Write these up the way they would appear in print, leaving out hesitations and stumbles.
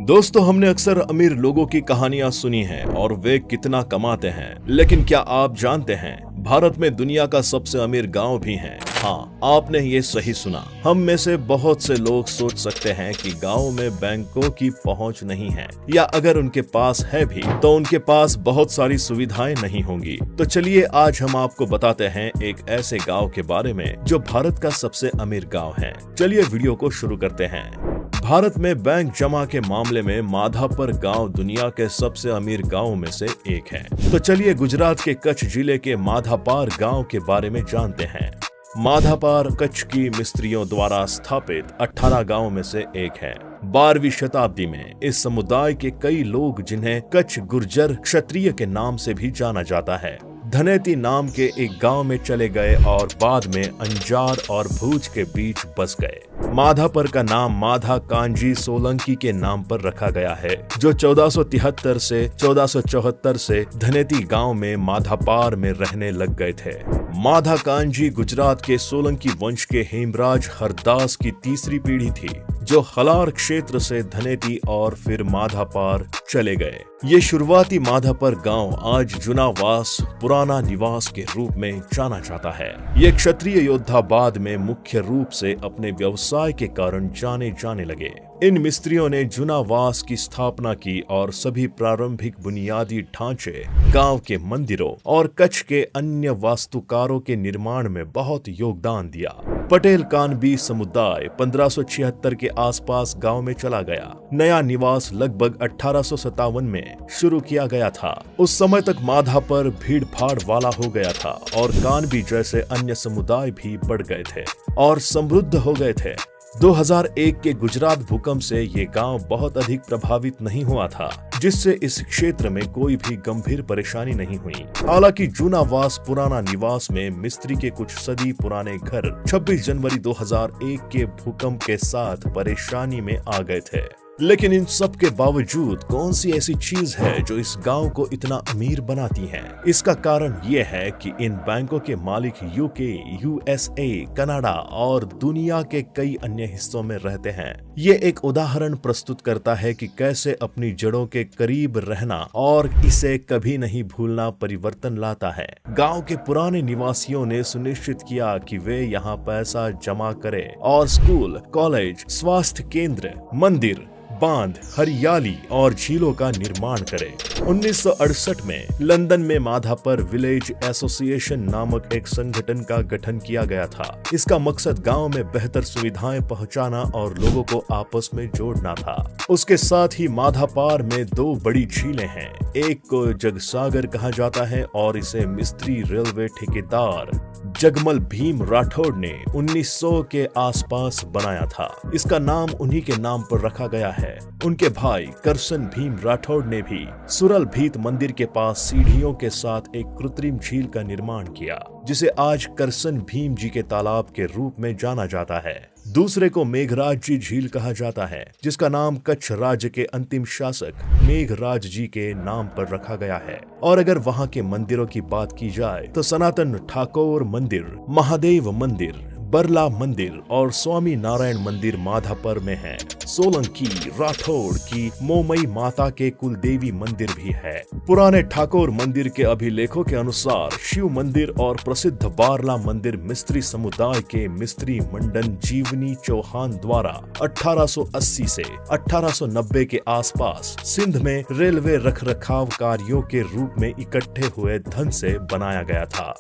दोस्तों, हमने अक्सर अमीर लोगों की कहानियां सुनी हैं और वे कितना कमाते हैं, लेकिन क्या आप जानते हैं भारत में दुनिया का सबसे अमीर गांव भी है। हाँ, आपने ये सही सुना। हम में से बहुत से लोग सोच सकते हैं कि गांव में बैंकों की पहुंच नहीं है, या अगर उनके पास है भी तो उनके पास बहुत सारी सुविधाएं नहीं होंगी। तो चलिए आज हम आपको बताते हैं एक ऐसे गांव के बारे में जो भारत का सबसे अमीर गांव है। चलिए वीडियो को शुरू करते हैं। भारत में बैंक जमा के मामले में माधापर गांव दुनिया के सबसे अमीर गांवों में से एक है। तो चलिए गुजरात के कच्छ जिले के माधापार गांव के बारे में जानते हैं। माधापार कच्छ की मिस्त्रियों द्वारा स्थापित 18 गांवों में से एक है। 12वीं शताब्दी में इस समुदाय के कई लोग, जिन्हें कच्छ गुर्जर क्षत्रिय के नाम से भी जाना जाता है, धनेती नाम के एक गांव में चले गए और बाद में अंजार और भूज के बीच बस गए। माधापर का नाम माधा कांजी सोलंकी के नाम पर रखा गया है, जो 1473 से 1474 से धनेती गांव में माधापार में रहने लग गए थे। माधा कांजी गुजरात के सोलंकी वंश के हेमराज हरदास की तीसरी पीढ़ी थी, जो हलार क्षेत्र से धनेती और फिर माधापार चले गए। ये शुरुआती माधापर गांव आज जुनावास पुराना निवास के रूप में जाना जाता है। ये क्षत्रिय योद्धा बाद में मुख्य रूप से अपने व्यवसाय के कारण जाने जाने लगे। इन मिस्त्रियों ने जुनावास की स्थापना की और सभी प्रारंभिक बुनियादी ढांचे, गांव के मंदिरों और कच्छ के अन्य वास्तुकारों के निर्माण में बहुत योगदान दिया। पटेल कानबी समुदाय 1576 के आसपास गांव में चला गया। नया निवास लगभग 1857 में शुरू किया गया था। उस समय तक माधापर भीड़ भाड़ वाला हो गया था और कानबी जैसे अन्य समुदाय भी बढ़ गए थे और समृद्ध हो गए थे। 2001 के गुजरात भूकंप से ये गांव बहुत अधिक प्रभावित नहीं हुआ था, जिससे इस क्षेत्र में कोई भी गंभीर परेशानी नहीं हुई। हालांकि जूनावास पुराना निवास में मिस्त्री के कुछ सदी पुराने घर 26 जनवरी 2001 के भूकंप के साथ परेशानी में आ गए थे। लेकिन इन सब के बावजूद कौन सी ऐसी चीज है जो इस गांव को इतना अमीर बनाती है? इसका कारण ये है कि इन बैंकों के मालिक यूके, यूएसए, कनाडा और दुनिया के कई अन्य हिस्सों में रहते हैं। ये एक उदाहरण प्रस्तुत करता है कि कैसे अपनी जड़ों के करीब रहना और इसे कभी नहीं भूलना परिवर्तन लाता है। गांव के पुराने निवासियों ने सुनिश्चित किया कि वे यहाँ पैसा जमा करें और स्कूल, कॉलेज, स्वास्थ्य केंद्र, मंदिर, बांध, हरियाली और झीलों का निर्माण करें। 1968 में लंदन में माधापर विलेज एसोसिएशन नामक एक संगठन का गठन किया गया था। इसका मकसद गांव में बेहतर सुविधाएं पहुंचाना और लोगों को आपस में जोड़ना था। उसके साथ ही माधापार में 2 बड़ी झीलें हैं। एक को जगसागर कहा जाता है और इसे मिस्त्री रेलवे ठेकेदार जगमल भीम राठौड़ ने 1900 के आसपास बनाया था। इसका नाम उन्हीं के नाम पर रखा गया है। उनके भाई करसन भीम राठौड़ ने भी सुरल भीत मंदिर के पास सीढ़ियों के साथ एक कृत्रिम झील का निर्माण किया, जिसे आज करसन भीम जी के तालाब के रूप में जाना जाता है। दूसरे को मेघराज जी झील कहा जाता है, जिसका नाम कच्छ राज्य के अंतिम शासक मेघराज जी के नाम पर रखा गया है। और अगर वहाँ के मंदिरों की बात की जाए तो सनातन ठाकुर मंदिर, महादेव मंदिर, बरला मंदिर और स्वामी नारायण मंदिर माधापर में है। सोलंकी राठौड़ की मोमई माता के कुल देवी मंदिर भी है। पुराने ठाकुर मंदिर के अभिलेखों के अनुसार शिव मंदिर और प्रसिद्ध बारला मंदिर मिस्त्री समुदाय के मिस्त्री मंडन जीवनी चौहान द्वारा 1880 से 1890 के आसपास सिंध में रेलवे रखरखाव कार्यों के रूप में इकट्ठे हुए धन से बनाया गया था।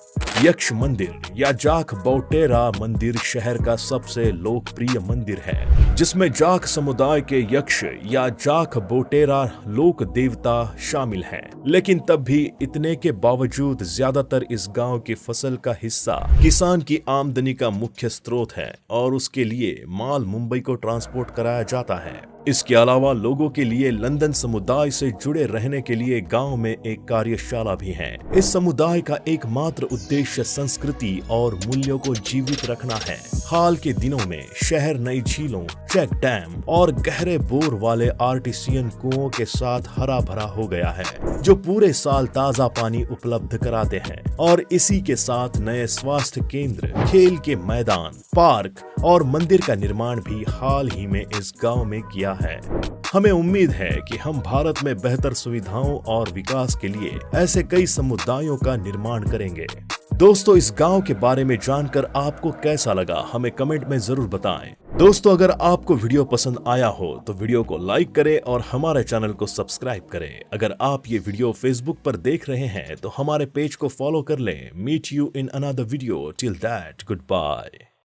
यक्ष मंदिर या जाख बौटेरा मंदिर शहर का सबसे लोकप्रिय मंदिर है, जिसमें जाख समुदाय के यक्ष या जाख बोटेरा लोक देवता शामिल हैं। लेकिन तब भी इतने के बावजूद ज्यादातर इस गांव की फसल का हिस्सा किसान की आमदनी का मुख्य स्रोत है और उसके लिए माल मुंबई को ट्रांसपोर्ट कराया जाता है। इसके अलावा लोगों के लिए लंदन समुदाय से जुड़े रहने के लिए गांव में एक कार्यशाला भी है। इस समुदाय का एकमात्र उद्देश्य संस्कृति और मूल्यों को जीवित रखना है। हाल के दिनों में शहर नई झीलों, चेक डैम और गहरे बोर वाले आर्टिसियन कुओं के साथ हरा भरा हो गया है, जो पूरे साल ताजा पानी उपलब्ध कराते हैं। और इसी के साथ नए स्वास्थ्य केंद्र, खेल के मैदान, पार्क और मंदिर का निर्माण भी हाल ही में इस गांव में किया है। हमें उम्मीद है कि हम भारत में बेहतर सुविधाओं और विकास के लिए ऐसे कई समुदायों का निर्माण करेंगे। दोस्तों, इस गांव के बारे में जानकर आपको कैसा लगा, हमें कमेंट में जरूर बताएं। दोस्तों, अगर आपको वीडियो पसंद आया हो तो वीडियो को लाइक करें और हमारे चैनल को सब्सक्राइब करें। अगर आप ये वीडियो फेसबुक पर देख रहे हैं तो हमारे पेज को फॉलो कर लें। Meet you in another video, till that good bye.